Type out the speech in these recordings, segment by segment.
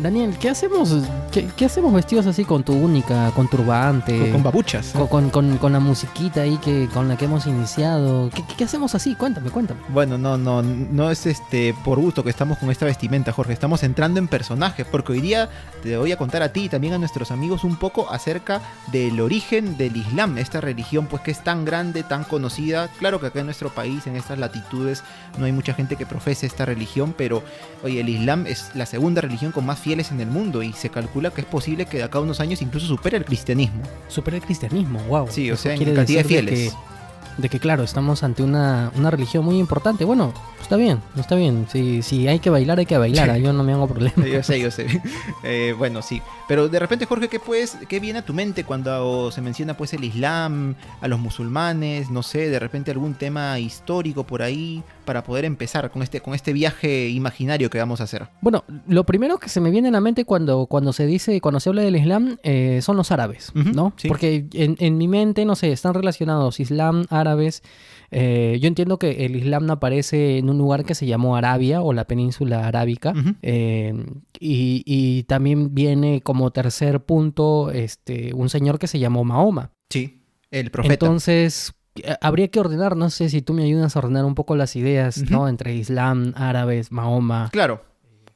Daniel, ¿qué hacemos vestidos así con túnica, con turbante? Con babuchas. Con la musiquita ahí con la que hemos iniciado. ¿Qué hacemos así? Cuéntame. Bueno, no es por gusto que estamos con esta vestimenta, Jorge. Estamos entrando en personajes, porque hoy día te voy a contar a ti y también a nuestros amigos un poco acerca del origen del Islam, esta religión pues que es tan grande, tan conocida. Claro que acá en nuestro país, en estas latitudes, no hay mucha gente que profese esta religión, pero oye, el Islam es la segunda religión con más fieles en el mundo y se calcula que es posible que de acá a unos años incluso supere el cristianismo. Supera el cristianismo, wow. Sí, o Eso sea, en quiere cantidad de decir fieles. de que claro, estamos ante una religión muy importante. Bueno, está bien. Si hay que bailar, yo no me hago problema. Yo sé. Bueno, sí. Pero de repente, Jorge, ¿qué viene a tu mente cuando se menciona pues el Islam, a los musulmanes? No sé, de repente algún tema histórico por ahí para poder empezar con este viaje imaginario que vamos a hacer. Bueno, lo primero que se me viene a la mente cuando se habla del Islam son los árabes, ¿no? Sí. Porque en mi mente, no sé, están relacionados Islam, árabes. Yo entiendo que el Islam aparece en un lugar que se llamó Arabia o la península arábica. Y también viene como tercer punto un señor que se llamó Mahoma. Sí, el profeta. Entonces, habría que ordenar, no sé si tú me ayudas a ordenar un poco las ideas, ¿no? Entre Islam, árabes, Mahoma. Claro.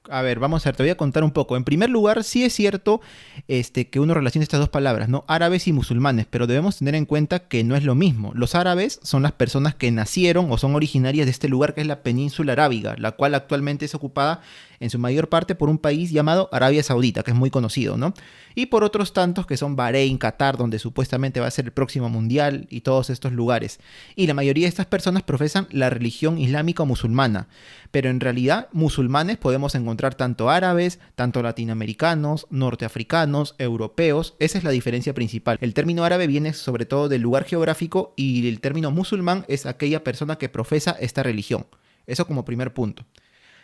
A ver, vamos a ver, te voy a contar un poco. En primer lugar, sí es cierto que uno relaciona estas dos palabras, ¿no? Árabes y musulmanes, pero debemos tener en cuenta que no es lo mismo. Los árabes son las personas que nacieron o son originarias de este lugar que es la península arábiga, la cual actualmente es ocupada en su mayor parte por un país llamado Arabia Saudita, que es muy conocido, ¿no? Y por otros tantos que son Bahrein, Qatar, donde supuestamente va a ser el próximo mundial y todos estos lugares. Y la mayoría de estas personas profesan la religión islámica o musulmana, pero en realidad musulmanes podemos encontrar tanto árabes, tanto latinoamericanos, norteafricanos, europeos. Esa es la diferencia principal. El término árabe viene sobre todo del lugar geográfico y el término musulmán es aquella persona que profesa esta religión. Eso como primer punto.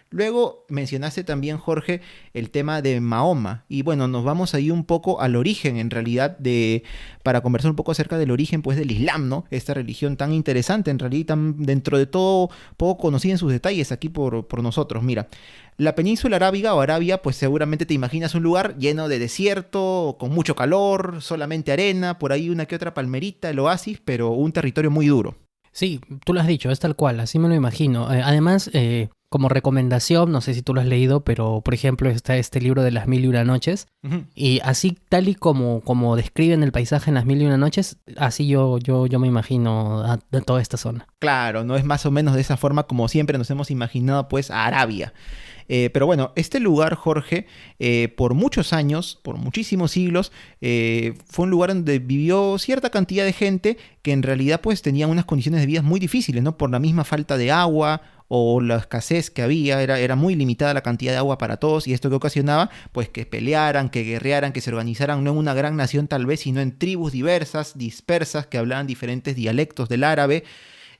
Luego mencionaste también, Jorge, el tema de Mahoma. Y bueno, nos vamos ahí un poco al origen, en realidad, para conversar un poco acerca del origen pues, del Islam, ¿no? Esta religión tan interesante, en realidad, tan, dentro de todo, poco conocida en sus detalles aquí por nosotros. Mira, la península arábiga o Arabia, pues seguramente te imaginas un lugar lleno de desierto, con mucho calor, solamente arena, por ahí una que otra palmerita, el oasis, pero un territorio muy duro. Sí, tú lo has dicho, es tal cual, así me lo imagino. Además, como recomendación, no sé si tú lo has leído, pero por ejemplo está este libro de Las Mil y Una Noches, y así tal y como describen el paisaje en Las Mil y Una Noches, así yo me imagino a toda esta zona. Claro, no es más o menos de esa forma como siempre nos hemos imaginado pues a Arabia. Pero bueno, este lugar, Jorge, por muchos años, por muchísimos siglos, fue un lugar donde vivió cierta cantidad de gente que en realidad pues tenía unas condiciones de vida muy difíciles, ¿no? Por la misma falta de agua o la escasez que había, era muy limitada la cantidad de agua para todos y esto que ocasionaba pues que pelearan, que guerrearan, que se organizaran no en una gran nación tal vez, sino en tribus diversas, dispersas, que hablaban diferentes dialectos del árabe,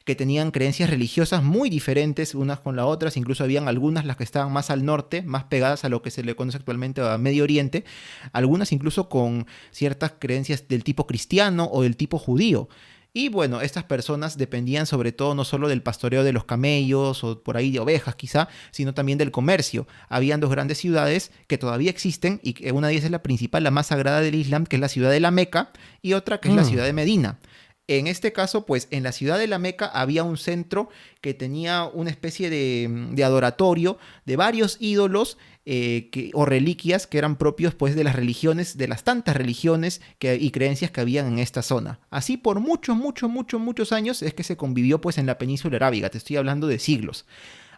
que tenían creencias religiosas muy diferentes unas con las otras, incluso habían algunas las que estaban más al norte, más pegadas a lo que se le conoce actualmente a Medio Oriente, algunas incluso con ciertas creencias del tipo cristiano o del tipo judío. Y bueno, estas personas dependían sobre todo no solo del pastoreo de los camellos o por ahí de ovejas quizá, sino también del comercio. Habían dos grandes ciudades que todavía existen y una de ellas es la principal, la más sagrada del Islam, que es la ciudad de la Meca, y otra que es la ciudad de Medina. En este caso, pues en la ciudad de la Meca había un centro que tenía una especie de adoratorio de varios ídolos o reliquias que eran propios pues, de las religiones, de las tantas religiones y creencias que habían en esta zona. Así por muchos años es que se convivió pues, en la península arábiga, te estoy hablando de siglos.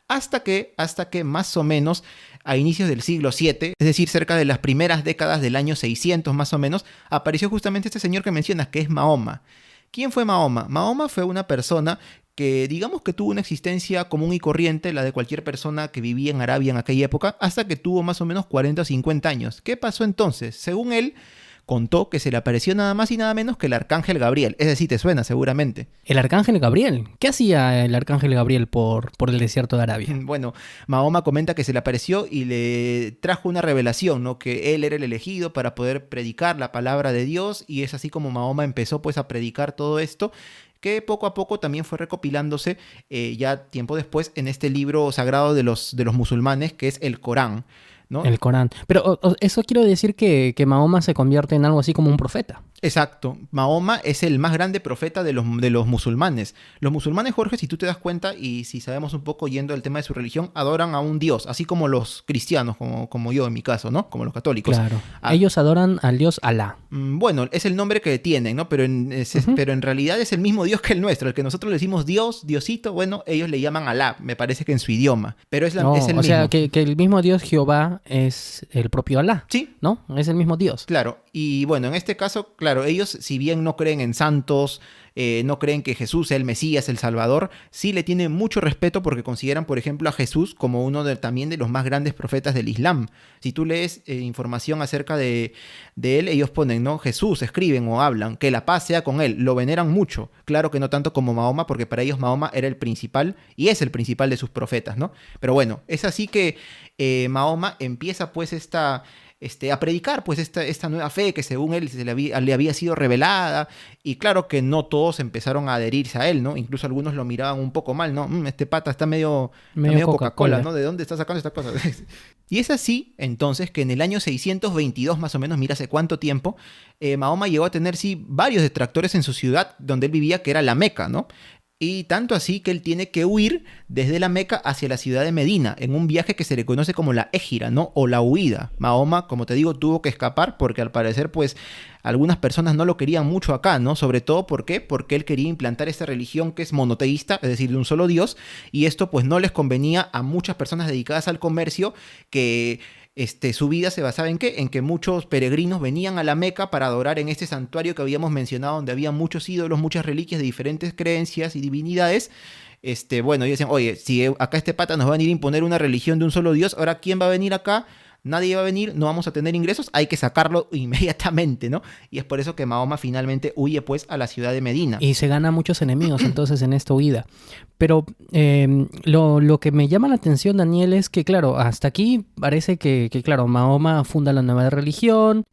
Hasta que más o menos a inicios del siglo VII, es decir, cerca de las primeras décadas del año 600 más o menos, apareció justamente este señor que mencionas, que es Mahoma. ¿Quién fue Mahoma? Mahoma fue una persona que digamos que tuvo una existencia común y corriente, la de cualquier persona que vivía en Arabia en aquella época, hasta que tuvo más o menos 40 o 50 años. ¿Qué pasó entonces? Según él, contó que se le apareció nada más y nada menos que el arcángel Gabriel. Es decir, te suena seguramente. ¿El arcángel Gabriel? ¿Qué hacía el arcángel Gabriel por el desierto de Arabia? Bueno, Mahoma comenta que se le apareció y le trajo una revelación, ¿no? Que él era el elegido para poder predicar la palabra de Dios, y es así como Mahoma empezó pues a predicar todo esto, que poco a poco también fue recopilándose ya tiempo después en este libro sagrado de los musulmanes, que es el Corán. ¿no? El Corán. Pero eso quiero decir que Mahoma se convierte en algo así como un profeta. Exacto. Mahoma es el más grande profeta de los musulmanes. Los musulmanes, Jorge, si tú te das cuenta y si sabemos un poco yendo al tema de su religión, adoran a un dios, así como los cristianos, como yo en mi caso, ¿no? Como los católicos. Claro. Ellos adoran al dios Alá. Bueno, es el nombre que tienen, ¿no? Pero en realidad es el mismo dios que el nuestro. El que nosotros le decimos Dios, Diosito, bueno, ellos le llaman Alá, me parece que en su idioma. Pero es el mismo. O sea, que el mismo dios Jehová es el propio Alá. Sí. ¿No? Es el mismo dios. Claro. Y bueno, en este caso, claro, ellos, si bien no creen en santos, no creen que Jesús sea el Mesías, el Salvador, sí le tienen mucho respeto porque consideran, por ejemplo, a Jesús como uno también de los más grandes profetas del Islam. Si tú lees información acerca de él, ellos ponen, ¿no? Jesús, escriben o hablan, que la paz sea con él, lo veneran mucho. Claro que no tanto como Mahoma, porque para ellos Mahoma era el principal y es el principal de sus profetas, ¿no? Pero bueno, es así que Mahoma empieza pues a predicar pues esta nueva fe que según él le había sido revelada, y claro que no todos empezaron a adherirse a él, ¿no? Incluso algunos lo miraban un poco mal, ¿no? Este pata está medio Coca-Cola, ¿no? ¿De dónde está sacando estas cosas? Y es así, entonces, que en el año 622 más o menos, mira hace cuánto tiempo, Mahoma llegó a tener, sí, varios detractores en su ciudad donde él vivía, que era la Meca, ¿no? Y tanto así que él tiene que huir desde la Meca hacia la ciudad de Medina, en un viaje que se le conoce como la Égira, ¿no? O la huida. Mahoma, como te digo, tuvo que escapar porque al parecer, pues, algunas personas no lo querían mucho acá, ¿no? Sobre todo, ¿por qué? Porque él quería implantar esta religión que es monoteísta, es decir, de un solo Dios, y esto, pues, no les convenía a muchas personas dedicadas al comercio que su vida se basaba ¿en qué? En que muchos peregrinos venían a la Meca para adorar en este santuario que habíamos mencionado, donde había muchos ídolos, muchas reliquias de diferentes creencias y divinidades. Bueno, ellos decían, oye, si acá este pata nos va a venir a imponer una religión de un solo Dios, ahora ¿quién va a venir acá? Nadie va a venir, no vamos a tener ingresos, hay que sacarlo inmediatamente, ¿no? Y es por eso que Mahoma finalmente huye pues a la ciudad de Medina. Y se gana muchos enemigos entonces en esta huida. Pero lo que me llama la atención, Daniel, es que, claro, hasta aquí parece que claro, Mahoma funda la nueva religión,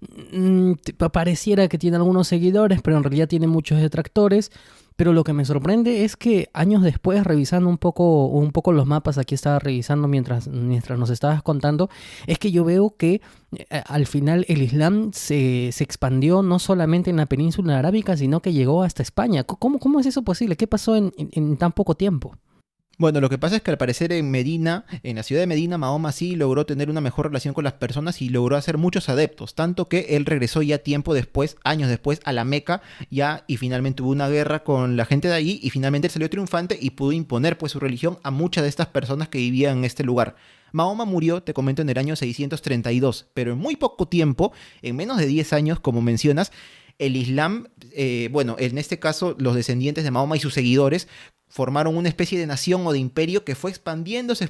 pareciera que tiene algunos seguidores, pero en realidad tiene muchos detractores. Pero lo que me sorprende es que años después, revisando un poco los mapas, aquí estaba revisando mientras nos estabas contando, es que yo veo que al final el Islam se expandió no solamente en la península arábica, sino que llegó hasta España. ¿Cómo es eso posible? ¿Qué pasó en tan poco tiempo? Bueno, lo que pasa es que al parecer en Medina, en la ciudad de Medina, Mahoma sí logró tener una mejor relación con las personas y logró hacer muchos adeptos, tanto que él regresó ya tiempo después, años después, a la Meca y finalmente hubo una guerra con la gente de allí y finalmente él salió triunfante y pudo imponer pues su religión a muchas de estas personas que vivían en este lugar. Mahoma murió, te comento, en el año 632, pero en muy poco tiempo, en menos de 10 años, como mencionas, el Islam, en este caso los descendientes de Mahoma y sus seguidores, formaron una especie de nación o de imperio que fue expandiéndose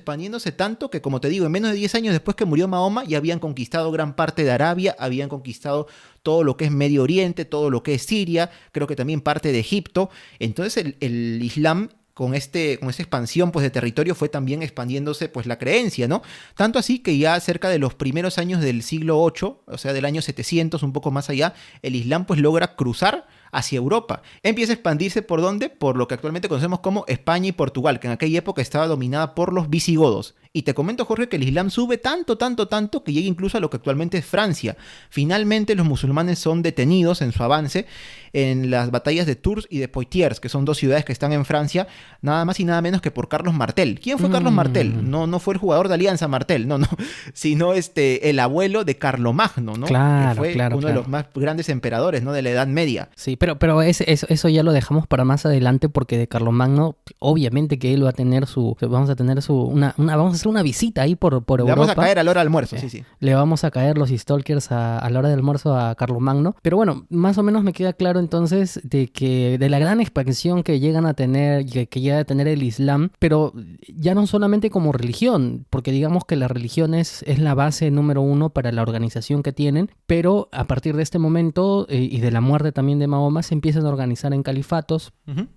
tanto que, como te digo, en menos de 10 años después que murió Mahoma ya habían conquistado gran parte de Arabia, habían conquistado todo lo que es Medio Oriente, todo lo que es Siria, creo que también parte de Egipto. Entonces el Islam con esta expansión pues, de territorio fue también expandiéndose pues, la creencia, ¿no? Tanto así que ya cerca de los primeros años del siglo VIII, o sea, del año 700, un poco más allá, el Islam pues logra cruzar hacia Europa. Empieza a expandirse ¿por dónde? Por lo que actualmente conocemos como España y Portugal, que en aquella época estaba dominada por los visigodos. Y te comento, Jorge, que el Islam sube tanto, que llega incluso a lo que actualmente es Francia. Finalmente los musulmanes son detenidos en su avance en las batallas de Tours y de Poitiers, que son dos ciudades que están en Francia, nada más y nada menos que por Carlos Martel. ¿Quién fue Carlos Martel? No fue el jugador de Alianza Martel, no, sino el abuelo de Carlomagno, ¿no? Claro, que fue uno de los más grandes emperadores, ¿no? De la Edad Media. Sí, pero eso ya lo dejamos para más adelante porque de Carlomagno, obviamente que él va a tener vamos a hacer una visita ahí por Europa. Le vamos a caer a la hora de almuerzo, sí. Le vamos a caer los stalkers a la hora del almuerzo a Carlomagno. Pero bueno, más o menos me queda claro entonces de la gran expansión que llegan a tener, que llega a tener el Islam, pero ya no solamente como religión, porque digamos que la religión es la base número uno para la organización que tienen, pero a partir de este momento y de la muerte también de Mahoma se empiezan a organizar en califatos.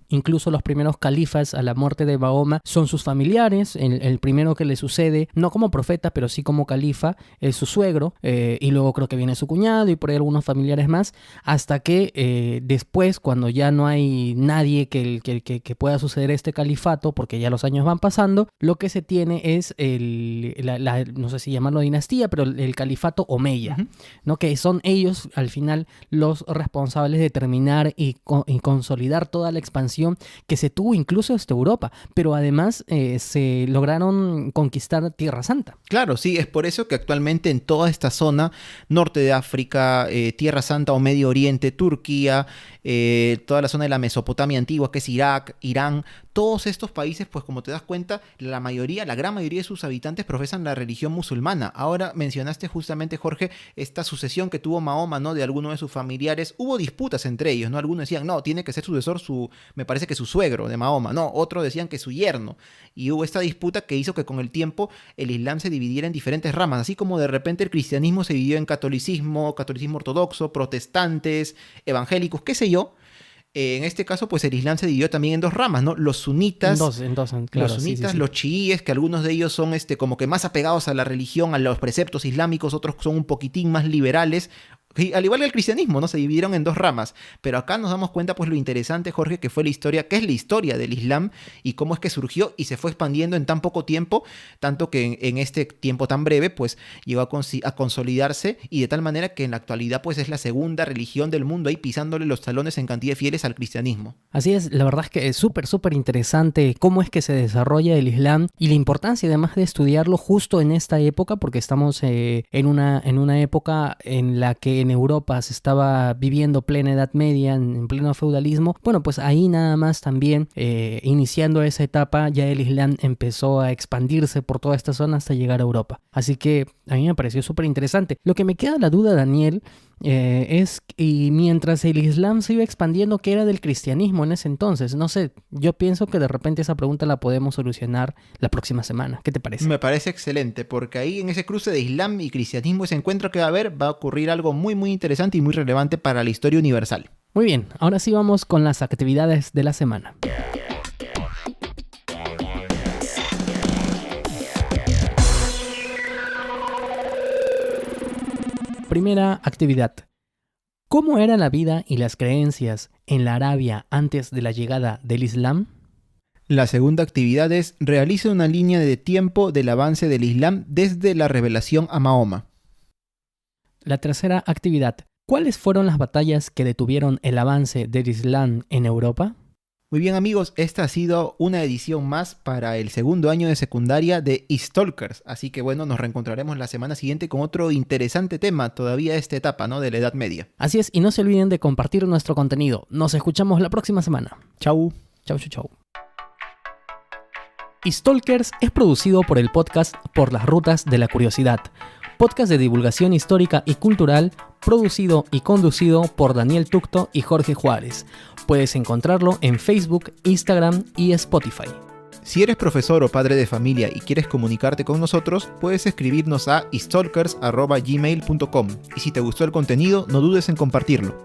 Incluso los primeros califas a la muerte de Mahoma son sus familiares. El primero que le sucede, no como profeta, pero sí como califa, es su suegro, y luego creo que viene su cuñado y por ahí algunos familiares más, hasta que después, cuando ya no hay nadie que pueda suceder este califato, porque ya los años van pasando, lo que se tiene es no sé si llamarlo dinastía, pero el califato omeya, ¿no? Que son ellos al final los responsables de terminar y consolidar toda la expansión que se tuvo incluso hasta Europa, pero además se lograron conquistar Tierra Santa. Claro, sí, es por eso que actualmente en toda esta zona, norte de África, Tierra Santa o Medio Oriente, Turquía, toda la zona de la Mesopotamia antigua, que es Irak, Irán, todos estos países, pues como te das cuenta, la gran mayoría de sus habitantes profesan la religión musulmana. Ahora mencionaste justamente, Jorge, esta sucesión que tuvo Mahoma, ¿no? De alguno de sus familiares. Hubo disputas entre ellos, ¿no? Algunos decían, no, tiene que ser sucesor me parece que su suegro de Mahoma, no, otros decían que su yerno. Y hubo esta disputa que hizo que con el tiempo el Islam se dividiera en diferentes ramas, así como de repente el cristianismo se dividió en catolicismo ortodoxo, protestantes, evangélicos, qué sé yo. En este caso, pues el Islam se dividió también en dos ramas, ¿no? Los sunitas, claro, los sunitas, sí. los chiíes, que algunos de ellos son como que más apegados a la religión, a los preceptos islámicos, otros son un poquitín más liberales. Y al igual que el cristianismo, ¿no? Se dividieron en dos ramas. Pero acá nos damos cuenta, pues, lo interesante, Jorge, que fue la historia, que es la historia del Islam y cómo es que surgió y se fue expandiendo en tan poco tiempo, tanto que en este tiempo tan breve, pues, llegó a consolidarse y de tal manera que en la actualidad, pues, es la segunda religión del mundo ahí pisándole los talones en cantidad de fieles al cristianismo. Así es, la verdad es que es súper interesante cómo es que se desarrolla el Islam y la importancia además de estudiarlo justo en esta época, porque estamos en una época en la que en Europa se estaba viviendo plena Edad Media, en pleno feudalismo. Bueno, pues ahí nada más también, iniciando esa etapa, ya el Islam empezó a expandirse por toda esta zona hasta llegar a Europa. Así que a mí me pareció súper interesante. Lo que me queda la duda, Daniel, y mientras el Islam se iba expandiendo, ¿qué era del cristianismo en ese entonces? No sé, yo pienso que de repente esa pregunta la podemos solucionar la próxima semana. ¿Qué te parece? Me parece excelente, porque ahí en ese cruce de Islam y cristianismo, ese encuentro que va a haber, va a ocurrir algo muy interesante y muy relevante para la historia universal. Muy bien, ahora sí vamos con las actividades de la semana. Primera actividad. ¿Cómo era la vida y las creencias en la Arabia antes de la llegada del Islam? La segunda actividad es: realiza una línea de tiempo del avance del Islam desde la revelación a Mahoma. La tercera actividad. ¿Cuáles fueron las batallas que detuvieron el avance del Islam en Europa? Muy bien, amigos, esta ha sido una edición más para el segundo año de secundaria de Stalkers. Así que bueno, nos reencontraremos la semana siguiente con otro interesante tema todavía de esta etapa, ¿no? De la Edad Media. Así es, y no se olviden de compartir nuestro contenido. Nos escuchamos la próxima semana. Chau. Chau. Stalkers es producido por el podcast Por las Rutas de la Curiosidad, podcast de divulgación histórica y cultural, producido y conducido por Daniel Tucto y Jorge Juárez. Puedes encontrarlo en Facebook, Instagram y Spotify. Si eres profesor o padre de familia y quieres comunicarte con nosotros, puedes escribirnos a stalkers@gmail.com. Y si te gustó el contenido, no dudes en compartirlo.